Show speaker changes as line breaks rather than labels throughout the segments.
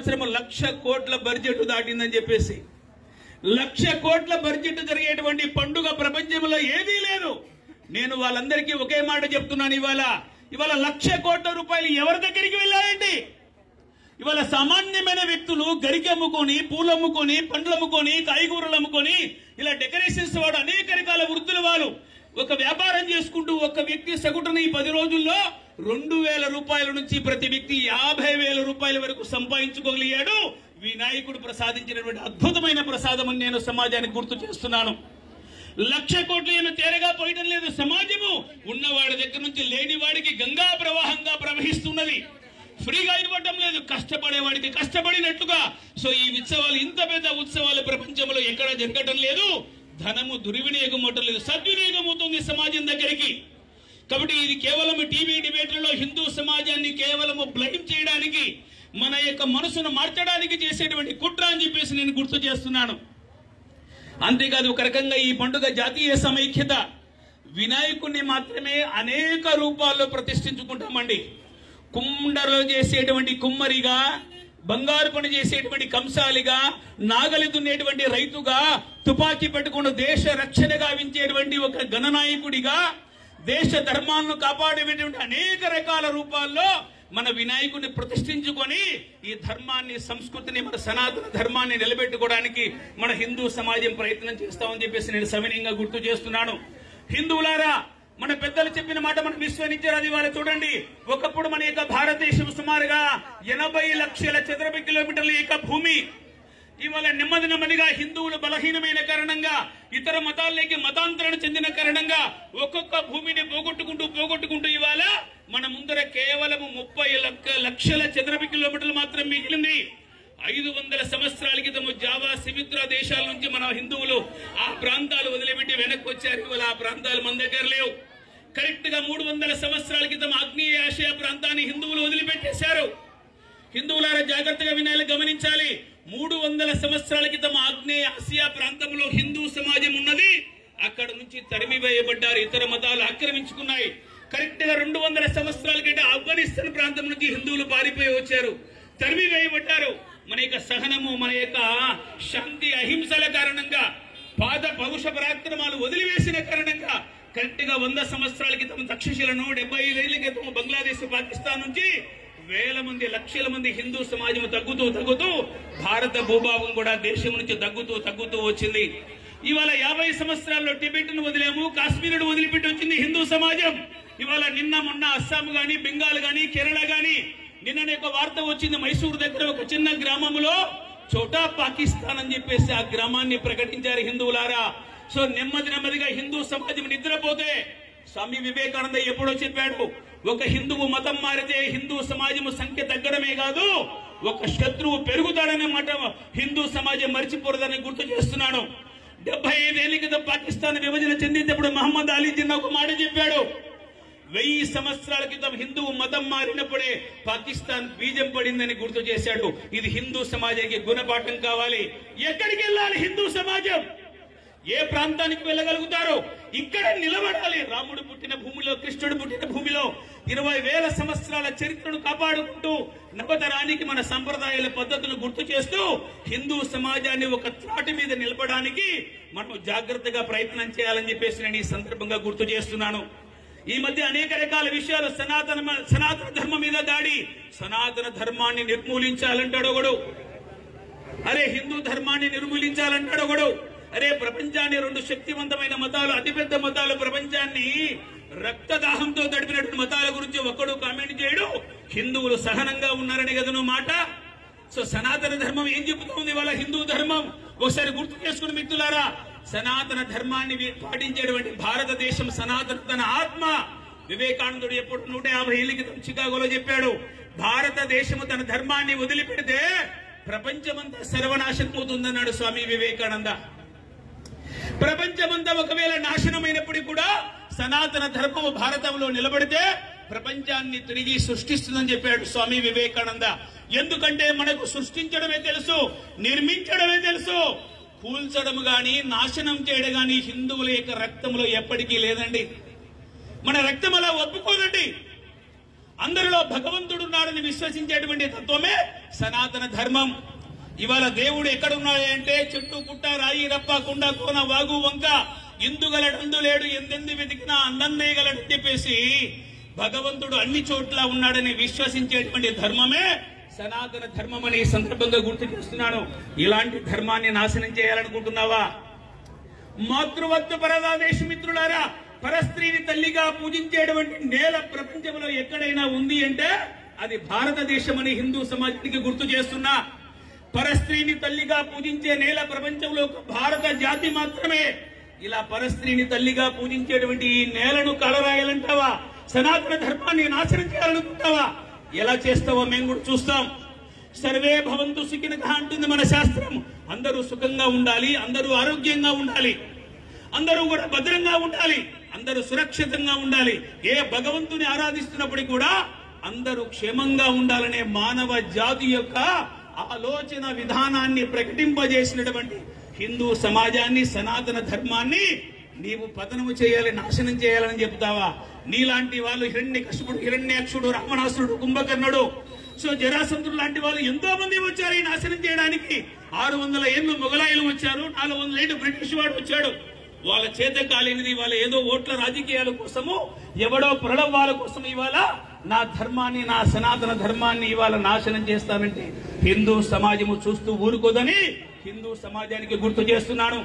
సంవత్సరం 1,00,000 కోట్ల బడ్జెట్ దాటిందని చెప్పేసి 1,00,000 కోట్ల బడ్జెట్ జరిగేటువంటి పండుగ ప్రపంచంలో ఏదీ లేదు. నేను వాళ్ళందరికీ ఒకే మాట చెప్తున్నాను. ఇవాళ 1,00,000 కోట్ల రూపాయలు ఎవరి దగ్గరికి వెళ్ళాయండి? ఇవాళ సామాన్యమైన వ్యక్తులు గరికి అమ్ముకొని, పూలు అమ్ముకొని, పండ్లు అమ్ముకొని, కాయగూరలు అమ్ముకొని, ఇలా డెకరేషన్స్ వాడు అనేక రకాల వృత్తులు వాళ్ళు ఒక వ్యాపారం చేసుకుంటూ ఒక వ్యక్తి సగటున ఈ 10 రోజుల్లో 2,000 రూపాయల నుంచి ప్రతి వ్యక్తి 50,000 రూపాయల వరకు సంపాదించుకోగలిగాడు. వినాయకుడు ప్రసాదించినటువంటి అద్భుతమైన ప్రసాదం అని నేను సమాజానికి గుర్తు చేస్తున్నాను. 1,00,000 కోట్లు ఏమో తేరగా పోయడం లేదు. సమాజము ఉన్నవాడి దగ్గర నుంచి లేనివాడికి గంగా ప్రవాహంగా ప్రవహిస్తున్నది. ఫ్రీగా ఇవ్వటం లేదు, కష్టపడేవాడికి కష్టపడినట్టుగా. సో ఈ ఉత్సవాలు, ఇంత పెద్ద ఉత్సవాలు ప్రపంచంలో ఎక్కడ జరగటం లేదు. ధనము దుర్వినియోగం అవటం లేదు, సద్వినియోగం అవుతుంది సమాజం దగ్గరికి. కాబట్టి ఇది కేవలం టీవీ డిబేట్లలో హిందూ సమాజాన్ని కేవలం బ్లైమ్ చేయడానికి, మన యొక్క మనసును మార్చడానికి చేసేటువంటి కుట్ర అని చెప్పేసి నేను గుర్తు చేస్తున్నాను. అంతేకాదు, ఒక రకంగా ఈ పండుగ జాతీయ సమైక్యత. వినాయకుడిని మాత్రమే అనేక రూపాల్లో ప్రతిష్ఠించుకుంటామండి. కుండలో చేసేటువంటి కుమ్మరిగా, బంగారు పని చేసేటువంటి కంసాలిగా, నాగలి దున్నేటువంటి రైతుగా, తుపాకీ పెట్టుకుని దేశ రక్షణ గావించేటువంటి ఒక గణనాయకుడిగా, దేశ ధర్మాలను కాపాడేటువంటి అనేక రకాల రూపాల్లో మన వినాయకుడిని ప్రతిష్ఠించుకొని ఈ ధర్మాన్ని, సంస్కృతిని, మన సనాతన ధర్మాన్ని నిలబెట్టుకోవడానికి మన హిందూ సమాజం ప్రయత్నం చేస్తామని చెప్పేసి నేను సవినయంగా గుర్తు చేస్తున్నాను. హిందువులారా, మన పెద్దలు చెప్పిన మాట మనం విశ్వసించారు. అది వాళ్ళు చూడండి. ఒకప్పుడు మన యొక్క భారతదేశం సుమారుగా 80 లక్షల చదరపు కిలోమీటర్ల యొక్క భూమి. ఇవాళ నెమ్మదిగా హిందువులు బలహీనమైన కారణంగా, ఇతర మతాల్లోకి మతాంతరణ చెందిన కారణంగా ఒక్కొక్క భూమిని పోగొట్టుకుంటూ ఇవాళ మన ముందర కేవలం 30 లక్షల చదరపు కిలోమీటర్లు మాత్రం మిగిలింది. 500 సంవత్సరాల క్రితం జావా, సిమిత్రా దేశాల నుంచి మన హిందువులు ఆ ప్రాంతాలు వదిలిపెట్టి వెనక్కి వచ్చారు. ఇవాళ ఆ ప్రాంతాలు మన దగ్గర లేవు. కరెక్ట్ గా 300 సంవత్సరాల క్రితం ఆగ్నేయ ఆసియా ప్రాంతాన్ని హిందువులు వదిలిపెట్టేశారు. హిందువులారా జాగ్రత్తగా వినాలి, గమనించాలి. 300 సంవత్సరాల క్రితం ఆగ్నేయ ఆసియా ప్రాంతంలో హిందూ సమాజం ఉన్నది. అక్కడ నుంచి తరిమివేయబడ్డారు, ఇతర మతాలు ఆక్రమించుకున్నాయి. కరెక్ట్ గా 200 సంవత్సరాల కంటే ఆఫ్ఘనిస్తాన్ ప్రాంతం నుంచి హిందువులు పారిపోయి వచ్చారు, తరిమివేయబడ్డారు. మన యొక్క సహనము, మన యొక్క శాంతి, అహింసల కారణంగా, పాద పౌరుష పరాక్రమాలు వదిలివేసిన కారణంగా కరెక్ట్ గా 100 సంవత్సరాల క్రితం తక్షశిలను, 75 ఏళ్ల క్రితం బంగ్లాదేశ్, పాకిస్తాన్ నుంచి వేల మంది, లక్షల మంది హిందూ సమాజం తగ్గుతూ భారత భూభాగం కూడా దేశం నుంచి తగ్గుతూ వచ్చింది. ఇవాళ 50 సంవత్సరాల్లో టిబెట్ ను వదిలేము, కాశ్మీరును వదిలిపెట్టి వచ్చింది హిందూ సమాజం. ఇవాళ నిన్న మొన్న అస్సాం గాని, బెంగాల్ గాని, కేరళ గాని, నిన్ననే ఒక వార్త వచ్చింది. మైసూరు దగ్గర ఒక చిన్న గ్రామంలో చోటా పాకిస్తాన్ అని చెప్పేసి ఆ గ్రామాన్ని ప్రకటించారు హిందువులారా. సో నెమ్మదిగా హిందూ సమాజం నిద్రపోతే, స్వామి వివేకానంద ఎప్పుడో చెప్పాడు, ఒక హిందువు మతం మారితే హిందూ సమాజం సంఖ్య తగ్గడమే కాదు, ఒక శత్రువు పెరుగుతాడనే మాట హిందూ సమాజం మర్చిపోరదని గుర్తు చేస్తున్నాను. 75 ఏళ్ల క్రితం పాకిస్తాన్ విభజన చెందినప్పుడు మహమ్మద్ అలీ జిన్నా ఒక మాట చెప్పాడు. 1000 సంవత్సరాల క్రితం హిందువు మతం మారినప్పుడే పాకిస్తాన్ బీజం పడిందని గుర్తు చేశాడు. ఇది హిందూ సమాజానికి గుణపాఠం కావాలి. ఎక్కడికి వెళ్ళాలి హిందూ సమాజం? ఏ ప్రాంతానికి వెళ్ళగలుగుతారో ఇక్కడ నిలబడాలి. రాముడు పుట్టిన భూమిలో, కృష్ణుడు పుట్టిన భూమిలో 20,000 సంవత్సరాల చరిత్రను కాపాడుకుంటూ నవతరానికి మన సంప్రదాయాల పద్ధతులు గుర్తు చేస్తూ హిందూ సమాజాన్ని ఒక త్రాటి మీద నిలపడానికి మనం జాగ్రత్తగా ప్రయత్నం చేయాలని చెప్పేసి నేను ఈ సందర్భంగా గుర్తు చేస్తున్నాను. ఈ మధ్య అనేక రకాల విషయాలు, సనాతన ధర్మం మీద దాడి, సనాతన ధర్మాన్ని నిర్మూలించాలంటాడు ఒకడు, అరే హిందూ ధర్మాన్ని నిర్మూలించాలంటాడు ఒకడు, అరే ప్రపంచాన్ని 2 శక్తివంతమైన మతాలు, అతిపెద్ద మతాలు ప్రపంచాన్ని రక్తదాహంతో తడిపినటువంటి మతాల గురించి ఒక్కడు కామెంట్ చేయడు. హిందువులు సహనంగా ఉన్నారని కదా నువ్వు మాట. సో సనాతన ధర్మం ఏం చెబుతోంది వాళ్ళ హిందూ ధర్మం? ఒకసారి గుర్తు చేసుకుని మిత్రులారా, సనాతన ధర్మాన్ని పాటించేటువంటి భారతదేశం సనాతన తన ఆత్మ. వివేకానందుడు ఎప్పుడు 150 ఏళ్ల క్రితం చికాగోలో చెప్పాడు, భారతదేశము తన ధర్మాన్ని వదిలిపెడితే ప్రపంచమంతా సర్వనాశనం అవుతుందన్నాడు స్వామి వివేకానంద. ప్రపంచమంతా ఒకవేళ నాశనమైనప్పుడు కూడా సనాతన ధర్మము భారతంలో నిలబడితే ప్రపంచాన్ని తిరిగి సృష్టిస్తుందని చెప్పాడు స్వామి వివేకానంద. ఎందుకంటే మనకు సృష్టించడమే తెలుసు, నిర్మించడమే తెలుసు, కూల్చడం గాని నాశనం చేయడం గాని హిందువుల యొక్క రక్తంలో ఎప్పటికీ లేదండి. మన రక్తం అలా ఒప్పుకోదండి. అందరిలో భగవంతుడు ఉన్నాడని విశ్వసించేటువంటి తత్వమే సనాతన ధర్మం. ఇవాళ దేవుడు ఎక్కడున్నాడు అంటే చెట్టు పుట్ట రాయి రప్ప కుండ కోన వాగు వంక ఇందుగలడందు లేడు ఎందెందు వెతికినా అందందేయగలడని చెప్పేసి భగవంతుడు అన్ని చోట్ల ఉన్నాడని విశ్వసించేటువంటి ధర్మమే సనాతన ధర్మం అని ఈ సందర్భంగా గుర్తు చేస్తున్నాను. ఇలాంటి ధర్మాన్ని నాశనం చేయాలనుకుంటున్నావా? మాతృవత్వ పరదాదేశ మిత్రులారా, పరస్త్రీని తల్లిగా పూజించేటువంటి నేల ప్రపంచంలో ఎక్కడైనా ఉంది అంటే అది భారతదేశం అని హిందూ సమాజానికి గుర్తు చేస్తున్నా. పరస్త్రీని తల్లిగా పూజించే నేల ప్రపంచంలో ఒక భారత జాతి మాత్రమే. ఇలా పరస్త్రీని తల్లిగా పూజించేటువంటి ఈ నేలను కలరాయాలంటావా? సనాతన ధర్మాన్ని నాశనం చేయాలనుకుంటావా? ఎలా చేస్తావో మేము కూడా చూస్తాం. సర్వే భవంతు సుఖినః అంటుంది మన శాస్త్రం. అందరూ సుఖంగా ఉండాలి, అందరూ ఆరోగ్యంగా ఉండాలి, అందరూ కూడా భద్రంగా ఉండాలి, అందరూ సురక్షితంగా ఉండాలి. ఏ భగవంతుని ఆరాధిస్తున్నప్పటికీ కూడా అందరూ క్షేమంగా ఉండాలనే మానవ జాతి యొక్క ఆలోచన విధానాన్ని ప్రకటింపజేసినటువంటి హిందూ సమాజాన్ని, సనాతన ధర్మాన్ని నీవు పతనము చేయాలి, నాశనం చేయాలని చెప్తావా? నీలాంటి వాళ్ళు హిరణ్యకశిపుడు, హిరణ్యాక్షుడు, రావణాసురుడు, కుంభకర్ణుడు, సో జరాసంధుడు లాంటి వాళ్ళు ఎంతో మంది వచ్చారు ఈ నాశనం చేయడానికి. 600 ఏళ్ళు మొగలాయిలు వచ్చారు, 400 ఏళ్ళు బ్రిటిష్ వాడు వచ్చాడు. వాళ్ళ చేత కాలేనిది వాళ్ళ ఏదో ఓట్ల రాజకీయాల కోసము, ఎవడో ప్రళవాల కోసం ఇవాళ నా ధర్మాన్ని, నా సనాతన ధర్మాన్ని ఇవాళ నాశనం చేస్తానంటే హిందూ సమాజము చూస్తూ ఊరుకోదని హిందూ సమాజానికి గుర్తు చేస్తున్నాను.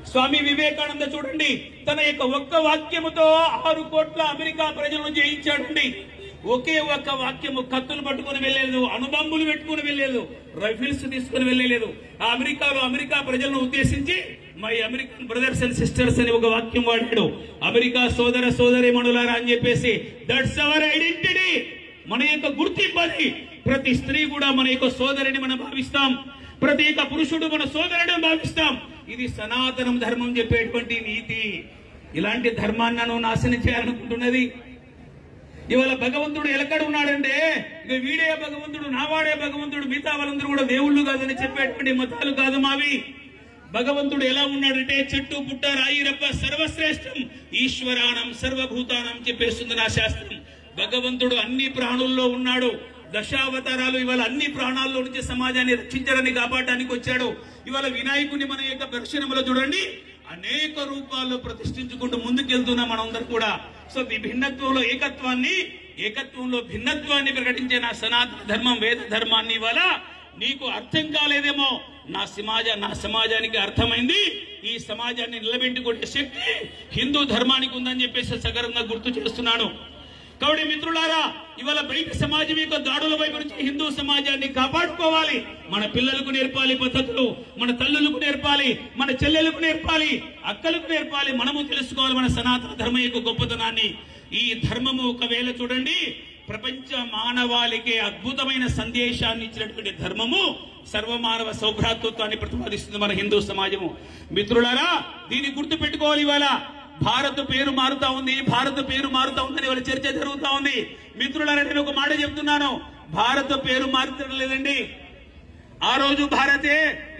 స్వామి వివేకానంద చూడండి, తన యొక్క ఒక్క వాక్యముతో 6 కోట్ల అమెరికా ప్రజలను జయించాడండి. ఒకే ఒక్క వాక్యము. కత్తులు పట్టుకుని వెళ్ళలేదు, అణుబాంబులు పెట్టుకుని వెళ్ళలేదు, రైఫిల్స్ తీసుకుని వెళ్ళలేదు. ఆ అమెరికాలో అమెరికా ప్రజలను ఉద్దేశించి my American brothers and sisters అని ఒక వాక్యం వాడాడు. అమెరికా సోదర సోదరీమణులారా అని చెప్పేసి, దట్స్ అవర్ ఐడెంటిటీ, మన యొక్క గుర్తింపు అది. ప్రతి స్త్రీ కూడా మన యొక్క సోదరిని మనం భావిస్తాం, ప్రతి యొక్క పురుషుడు మన సోదరుడిని భావిస్తాం. ఇది సనాతనం ధర్మం చెప్పేటువంటి నీతి. ఇలాంటి ధర్మాన్ని నాశనం చేయాలనుకుంటున్నది. ఇవాళ భగవంతుడు ఎక్కడ ఉన్నాడంటే ఇక వీడే భగవంతుడు, నావాడే భగవంతుడు, మిగతా వాళ్ళందరూ కూడా దేవుళ్ళు కాదని చెప్పేటువంటి మతాలు కాదు మావి. భగవంతుడు ఎలా ఉన్నాడంటే చెట్టు పుట్ట రాయి రప్ప సర్వశ్రేష్టం ఈశ్వరాణం సర్వభూతానం చెప్పేస్తుంది నా శాస్త్రం. భగవంతుడు అన్ని ప్రాణుల్లో ఉన్నాడు. దశావతారాలు ఇవాళ అన్ని ప్రాణాల్లో నుంచి సమాజాన్ని రక్షించడానికి, కాపాడడానికి వచ్చాడు. ఇవాళ వినాయకుని మన యొక్క దర్శనంలో చూడండి అనేక రూపాల్లో ప్రతిష్ఠించుకుంటూ ముందుకెళ్తున్నాం మనందరూ కూడా. సో ఈ భిన్నత్వంలో ఏకత్వాన్ని, ఏకత్వంలో భిన్నత్వాన్ని ప్రకటించే నా సనాతన ధర్మం, వేద ధర్మాన్ని ఇవాళ నీకు అర్థం కాలేదేమో, నా సమాజానికి అర్థమైంది. ఈ సమాజాన్ని నిలబెట్టుకునే శక్తి హిందూ ధర్మానికి ఉందని చెప్పేసి సగర్వంగా గుర్తు చేస్తున్నాను. కాబట్టి మిత్రులారా, ఇవాళ బయట సమాజం యొక్క దాడుల వైపు నుంచి హిందూ సమాజాన్ని కాపాడుకోవాలి. మన పిల్లలకు నేర్పాలి పద్ధతులు, మన తల్లులకు నేర్పాలి, మన చెల్లెలకు నేర్పాలి, అక్కలకు నేర్పాలి. మనము తెలుసుకోవాలి మన సనాతన ధర్మం యొక్క గొప్పతనాన్ని. ఈ ధర్మము ఒకవేళ చూడండి ప్రపంచ మానవాళికి అద్భుతమైన సందేశాన్ని ఇచ్చినటువంటి ధర్మము సర్వమానవ సౌభ్రాతృత్వాన్ని ప్రతిపాదిస్తుంది మన హిందూ సమాజము. మిత్రులారా, దీన్ని గుర్తు పెట్టుకోవాలి. ఇవాళ భారత్ పేరు మారుతా ఉంది, భారత్ పేరు మారుతా ఉందని వాళ్ళ చర్చ జరుగుతా ఉంది. మిత్రులారా, నేను ఒక మాట చెప్తున్నాను, భారత్ పేరు మారుతడం లేదండి. ఆ రోజు భారతే,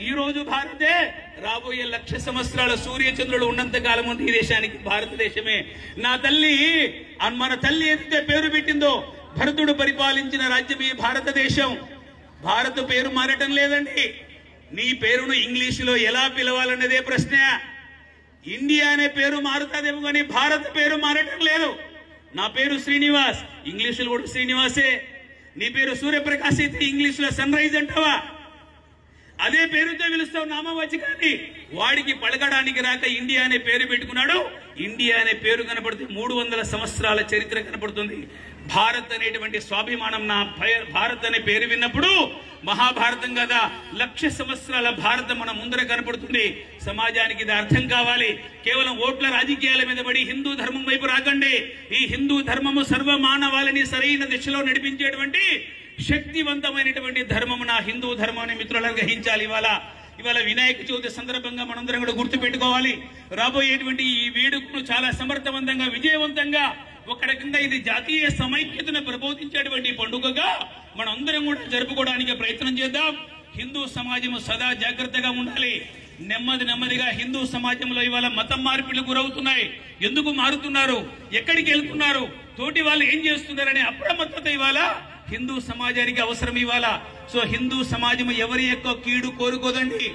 ఈ రోజు భారతే, రాబోయే 1,00,000 సంవత్సరాల సూర్యచంద్రుడు ఉన్నంత కాలం ఉంది ఈ దేశానికి భారతదేశమే. నా తల్లి, మన తల్లి ఏదైతే పేరు పెట్టిందో, భరతుడు పరిపాలించిన రాజ్యం ఈ భారతదేశం. భారత్ పేరు మారటం లేదండి. నీ పేరును ఇంగ్లీషులో ఎలా పిలవాలన్నదే ప్రశ్న. ఇండియా అనే పేరు మారుతాదేమో కానీ భారత్ పేరు మారటం లేదు. నా పేరు శ్రీనివాస్, ఇంగ్లీషులో కూడా శ్రీనివాసే. నీ పేరు సూర్యప్రకాశ్ అయితే ఇంగ్లీషులో సన్ రైజ్ అంటావా? అదే పేరుతో పిలుస్తావు నామవాచకాన్ని. వాడికి పలకడానికి రాక ఇండియా అనే పేరు పెట్టుకున్నాడు. ఇండియా అనే పేరు కనపడుతుంది, 300 సంవత్సరాల చరిత్ర కనపడుతుంది. భారత్ అనేటువంటి స్వాభిమానం, నా భారత్ అనే పేరు విన్నప్పుడు మహాభారతం కదా, 1,00,000 సంవత్సరాల భారతం మన ముందర కనపడుతుంది. సమాజానికి ఇది అర్థం కావాలి. కేవలం ఓట్ల రాజకీయాల మీద పడి హిందూ ధర్మం వైపు రాకండి. ఈ హిందూ ధర్మము సర్వమానవాళిని సరైన దిశలో నడిపించేటువంటి శక్తివంతమైనటువంటి ధర్మము నా హిందూ ధర్మాన్ని మిత్రులను గ్రహించాలి. ఇవాళ వినాయక చవితి సందర్భంగా మనందరం కూడా గుర్తు పెట్టుకోవాలి. రాబోయేటువంటి ఈ వేడుకను చాలా సమర్థవంతంగా, విజయవంతంగా, ఒక రకంగా ఇది జాతీయ సమైక్యతను ప్రబోధించేటువంటి పండుగగా మనందరం కూడా జరుపుకోవడానికి ప్రయత్నం చేద్దాం. హిందూ సమాజము సదా జాగ్రత్తగా ఉండాలి. నెమ్మదిగా హిందూ సమాజంలో ఇవాళ మతం మార్పిడికి గురవుతున్నాయి. ఎందుకు మారుతున్నారు, ఎక్కడికి వెళ్తున్నారు, తోటి వాళ్ళు ఏం చేస్తున్నారనే అప్రమత్తత ఇవాళ హిందూ సమాజానికి అవసరం ఇవాళ. సో హిందూ సమాజం ఎవరి యొక్క కీడు కోరుకోదండి,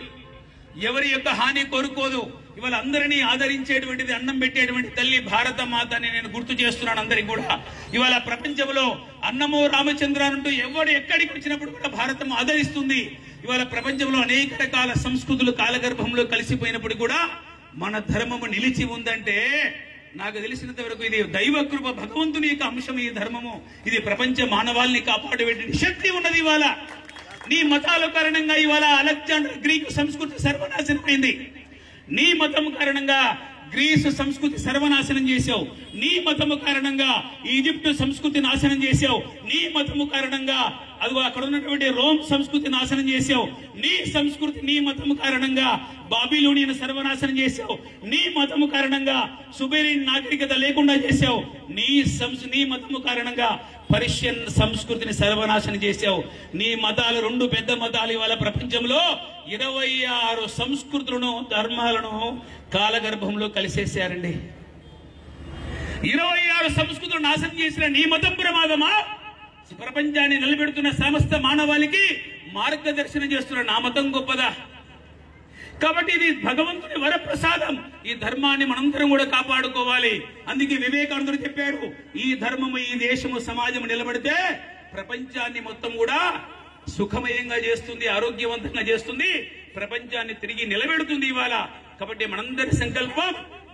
ఎవరి యొక్క హాని కోరుకోదు. ఇవాళ అందరినీ ఆదరించేటువంటిది, అన్నం పెట్టేటువంటి తల్లి భారత మాత అని నేను గుర్తు చేస్తున్నాను అందరికి కూడా. ఇవాళ ప్రపంచంలో అన్నమో రామచంద్ర అంటూ ఎవడు ఎక్కడికి వచ్చినప్పుడు కూడా భారతం ఆదరిస్తుంది. ఇవాళ ప్రపంచంలో అనేక రకాల సంస్కృతులు కాలగర్భంలో కలిసిపోయినప్పుడు కూడా మన ధర్మము నిలిచి ఉందంటే నాకు తెలిసినంత వరకు ఇది దైవకృప, భగవంతుని యొక్క అంశం ఈ ధర్మము. ఇది ప్రపంచ మానవాళిని కాపాడే శక్తి ఉన్నది. ఇవాళ నీ మతాల కారణంగా ఇవాళ అలెగ్జాండర్ గ్రీకు సంస్కృతి సర్వనాశనమైంది. నీ మతము కారణంగా గ్రీసు సంస్కృతి సర్వనాశనం చేశావు. నీ మతము కారణంగా ఈజిప్టు సంస్కృతి నాశనం చేశావు. నీ మతము కారణంగా అది అక్కడ ఉన్నటువంటి రోమ్ సంస్కృతి నాశనం చేశావు. నీ సంస్కృతి, నీ మతము కారణంగా బాబిలోనియన్ సర్వనాశనం చేశావు. నీ మతము కారణంగా సుబేరియన్ నాగరికత లేకుండా చేశావు. నీ మతము కారణంగా పర్షియన్ సంస్కృతిని సర్వనాశనం చేశావు. నీ మతాలు, రెండు పెద్ద మతాలు ఇవాళ ప్రపంచంలో 26 సంస్కృతులను, ధర్మాలను కాలగర్భంలో కలిసేశారండి. 26 సంస్కృతులు నాశనం చేసిన నీ మతం ప్రమాదమా? ప్రపంచాన్ని నిలబెడుతున్న సమస్త మానవాళికి మార్గదర్శనం చేస్తున్న నా మతం గొప్పదా? కాబట్టి ఇది భగవంతుని వరప్రసాదం. ఈ ధర్మాన్ని మనందరం కూడా కాపాడుకోవాలి. అందుకే వివేకానందుడు చెప్పాడు, ఈ ధర్మము, ఈ దేశము, సమాజము నిలబడితే ప్రపంచాన్ని మొత్తం కూడా సుఖమయంగా చేస్తుంది, ఆరోగ్యవంతంగా చేస్తుంది, ప్రపంచాన్ని తిరిగి నిలబెడుతుంది ఇవాళ. కాబట్టి మనందరి సంకల్పం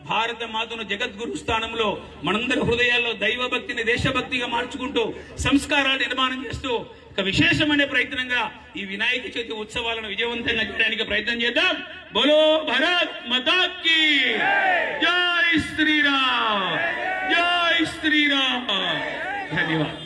భారత మాతను జగద్గురు స్థానంలో మనందరి హృదయాల్లో దైవభక్తిని దేశభక్తిగా మార్చుకుంటూ సంస్కారాలు నిర్మాణం చేస్తూ ఒక విశేషమైన ప్రయత్నంగా ఈ వినాయక చవితి ఉత్సవాలను విజయవంతంగా చేయడానికి ప్రయత్నం చేద్దాం. బోలో భారత్ మాతా కీ జై శ్రీరామ్, జై శ్రీరామ్. ధన్యవాదాలు.